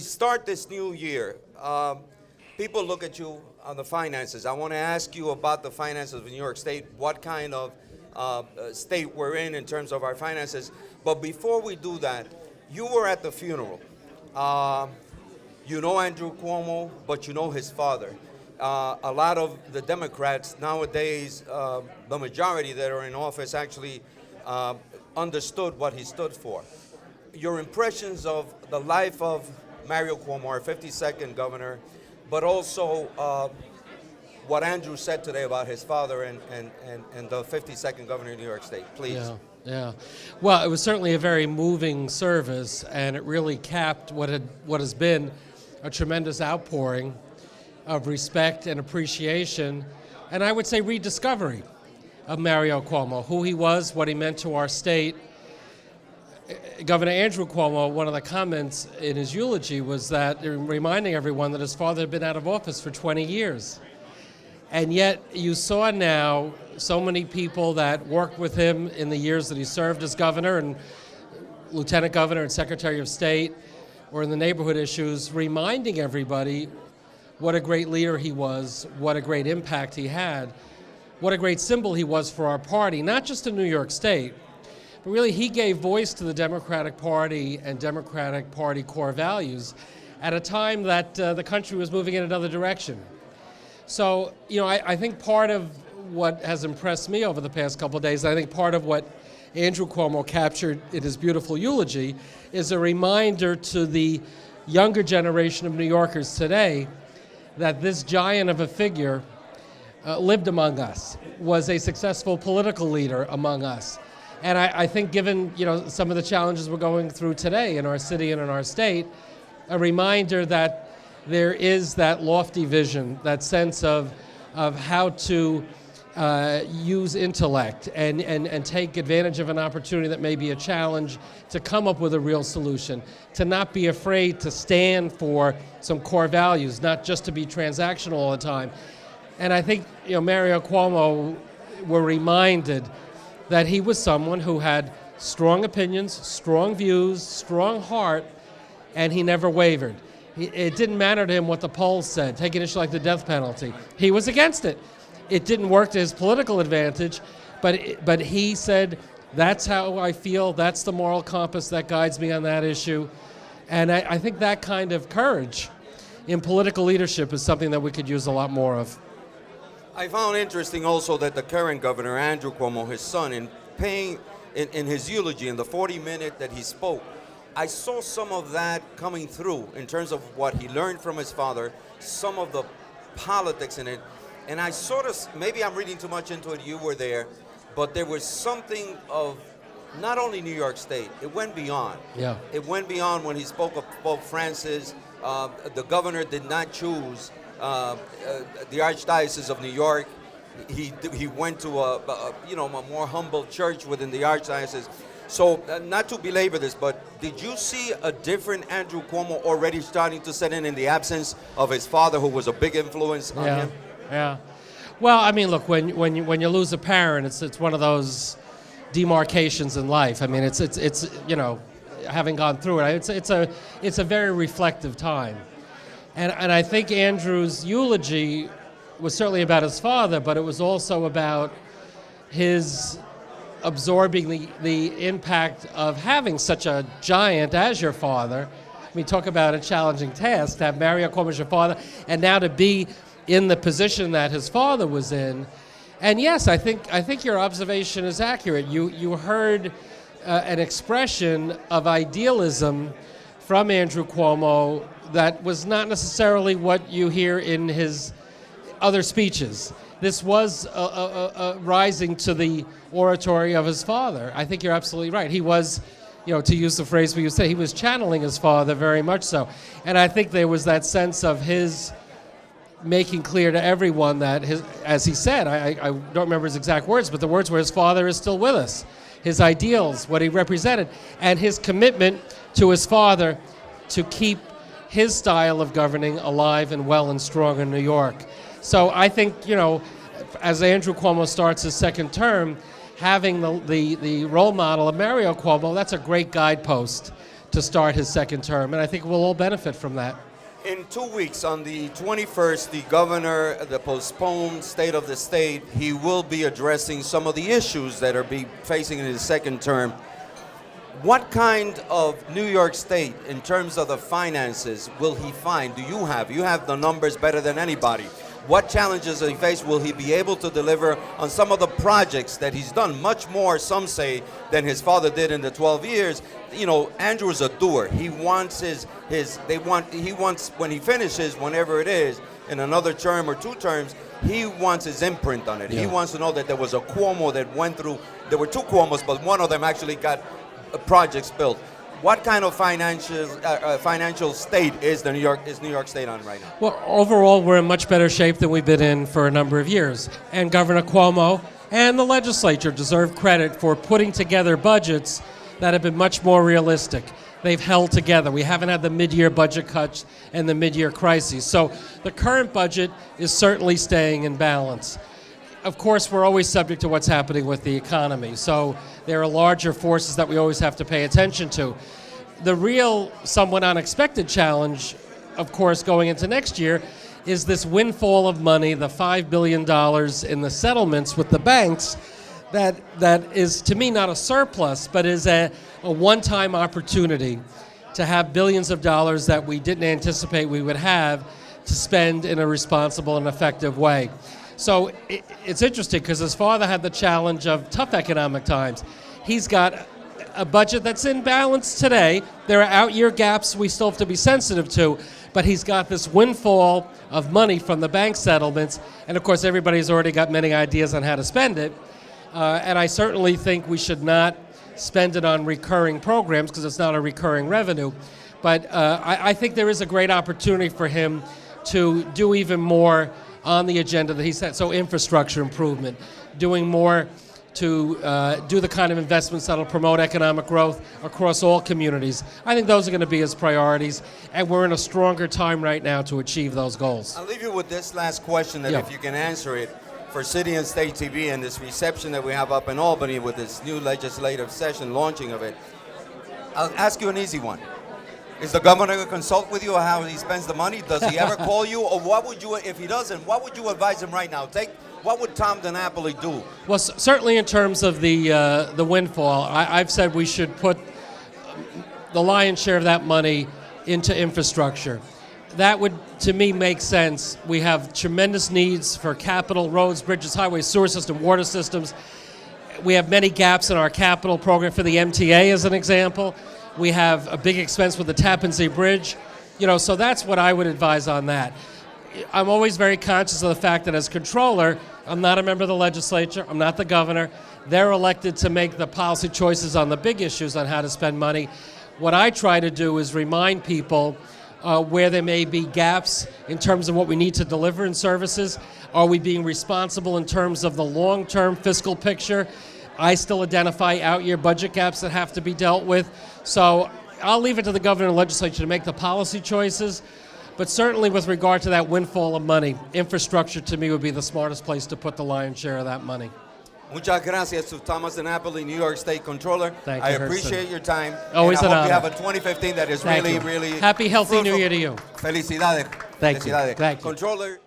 start this new year, people look at you on the finances. I want to ask you about the finances of New York State, what kind of state we're in terms of our finances. But before we do that, you were at the funeral. You know Andrew Cuomo, but you know his father. A lot of the Democrats nowadays, the majority that are in office actually understood what he stood for. Your impressions of the life of Mario Cuomo, our 52nd governor, but also what Andrew said today about his father and the 52nd governor of New York State, please. Yeah. Well, it was certainly a very moving service, and it really capped what has been a tremendous outpouring of respect and appreciation, and I would say rediscovery of Mario Cuomo, who he was, what he meant to our state. Governor Andrew Cuomo, one of the comments in his eulogy was that, reminding everyone that his father had been out of office for 20 years. And yet you saw now so many people that worked with him in the years that he served as governor and lieutenant governor and secretary of state, or in the neighborhood issues, reminding everybody what a great leader he was, what a great impact he had, what a great symbol he was for our party, not just in New York State, but really he gave voice to the Democratic Party and Democratic Party core values at a time that the country was moving in another direction. So, I think part of what has impressed me over the past couple of days, I think part of what Andrew Cuomo captured in his beautiful eulogy is a reminder to the younger generation of New Yorkers today that this giant of a figure lived among us, was a successful political leader among us. And I think given some of the challenges we're going through today in our city and in our state, a reminder that there is that lofty vision, that sense of how to use intellect and take advantage of an opportunity that may be a challenge to come up with a real solution, to not be afraid to stand for some core values, not just to be transactional all the time. And I think Mario Cuomo were reminded that he was someone who had strong opinions, strong views, strong heart, and he never wavered. It didn't matter to him what the polls said. Take an issue like the death penalty. He was against it. It didn't work to his political advantage, but he said, that's how I feel, that's the moral compass that guides me on that issue. And I think that kind of courage in political leadership is something that we could use a lot more of. I found interesting also that the current governor, Andrew Cuomo, his son, in his eulogy, in the 40-minute that he spoke, I saw some of that coming through in terms of what he learned from his father, some of the politics in it. And I sort of, maybe I'm reading too much into it, you were there, but there was something of not only New York State, it went beyond. Yeah. It went beyond when he spoke of Pope Francis. The governor did not choose the Archdiocese of New York. He went to a more humble church within the Archdiocese. So not to belabor this, but did you see a different Andrew Cuomo already starting to set in the absence of his father, who was a big influence on him? Yeah. Well, I mean, look, when you lose a parent, it's one of those demarcations in life. I mean, it's having gone through it, it's a very reflective time, and I think Andrew's eulogy was certainly about his father, but it was also about his absorbing the impact of having such a giant as your father. I mean, talk about a challenging task to have Mario Cuomo as your father, and now to be in the position that his father was in. And yes, I think your observation is accurate. You heard an expression of idealism from Andrew Cuomo that was not necessarily what you hear in his other speeches. This was rising to the oratory of his father. I think you're absolutely right. He was, to use the phrase we used to say, he was channeling his father very much so. And I think there was that sense of his making clear to everyone that, as he said, I don't remember his exact words, but the words were, his father is still with us. His ideals, what he represented, and his commitment to his father to keep his style of governing alive and well and strong in New York. So I think, as Andrew Cuomo starts his second term, having the role model of Mario Cuomo, that's a great guidepost to start his second term, and I think we'll all benefit from that. In 2 weeks, on the 21st, the governor, the postponed state of the state, he will be addressing some of the issues that are facing in his second term. What kind of New York State, in terms of the finances, will he find? You have the numbers better than anybody. What challenges he face? Will he be able to deliver on some of the projects that he's done? Much more, some say, than his father did in the 12 years. You know, Andrew is a doer. He wants he wants, when he finishes, whenever it is, in another term or 2 terms, he wants his imprint on it. Yeah. He wants to know that there was a Cuomo that went through, there were 2 Cuomos, but one of them actually got projects built. What kind of financial state is New York State on right now? Well, overall, we're in much better shape than we've been in for a number of years. And Governor Cuomo and the legislature deserve credit for putting together budgets that have been much more realistic. They've held together. We haven't had the mid-year budget cuts and the mid-year crises. So the current budget is certainly staying in balance. Of course, we're always subject to what's happening with the economy. So there are larger forces that we always have to pay attention to. The real, somewhat unexpected challenge, of course, going into next year is this windfall of money, the $5 billion in the settlements with the banks, that is, to me, not a surplus, but is a one-time opportunity to have billions of dollars that we didn't anticipate we would have to spend in a responsible and effective way. So it's interesting because his father had the challenge of tough economic times. He's got a budget that's in balance today. There are out-year gaps we still have to be sensitive to, but he's got this windfall of money from the bank settlements, and of course everybody's already got many ideas on how to spend it. And I certainly think we should not spend it on recurring programs because it's not a recurring revenue. But I think there is a great opportunity for him to do even more on the agenda that he set. So infrastructure improvement, doing more to do the kind of investments that will promote economic growth across all communities. I think those are going to be his priorities, and we're in a stronger time right now to achieve those goals. I'll leave you with this last question that if you can answer it, for City and State TV and this reception that we have up in Albany with this new legislative session launching of it, I'll ask you an easy one. Is the governor going to consult with you on how he spends the money? Does he ever call you? Or what would you, if he doesn't, what would you advise him right now? What would Tom DiNapoli do? Well, certainly in terms of the windfall, I've said we should put the lion's share of that money into infrastructure. That would, to me, make sense. We have tremendous needs for capital, roads, bridges, highways, sewer system, water systems. We have many gaps in our capital program for the MTA, as an example. We have a big expense with the Tappan Zee Bridge. You know, so that's what I would advise on that. I'm always very conscious of the fact that as controller, I'm not a member of the legislature, I'm not the governor. They're elected to make the policy choices on the big issues on how to spend money. What I try to do is remind people where there may be gaps in terms of what we need to deliver in services. Are we being responsible in terms of the long-term fiscal picture? I still identify out-year budget gaps that have to be dealt with. So I'll leave it to the governor and legislature to make the policy choices. But certainly with regard to that windfall of money, infrastructure to me would be the smartest place to put the lion's share of that money. Muchas gracias to Thomas DiNapoli, New York State Controller. Thank you, I appreciate your time. Always and an I hope honor. you have a 2015 that is really Happy, healthy fruitful. New Year to you. Felicidades. Thank you. Felicidades. Thank you. Controller.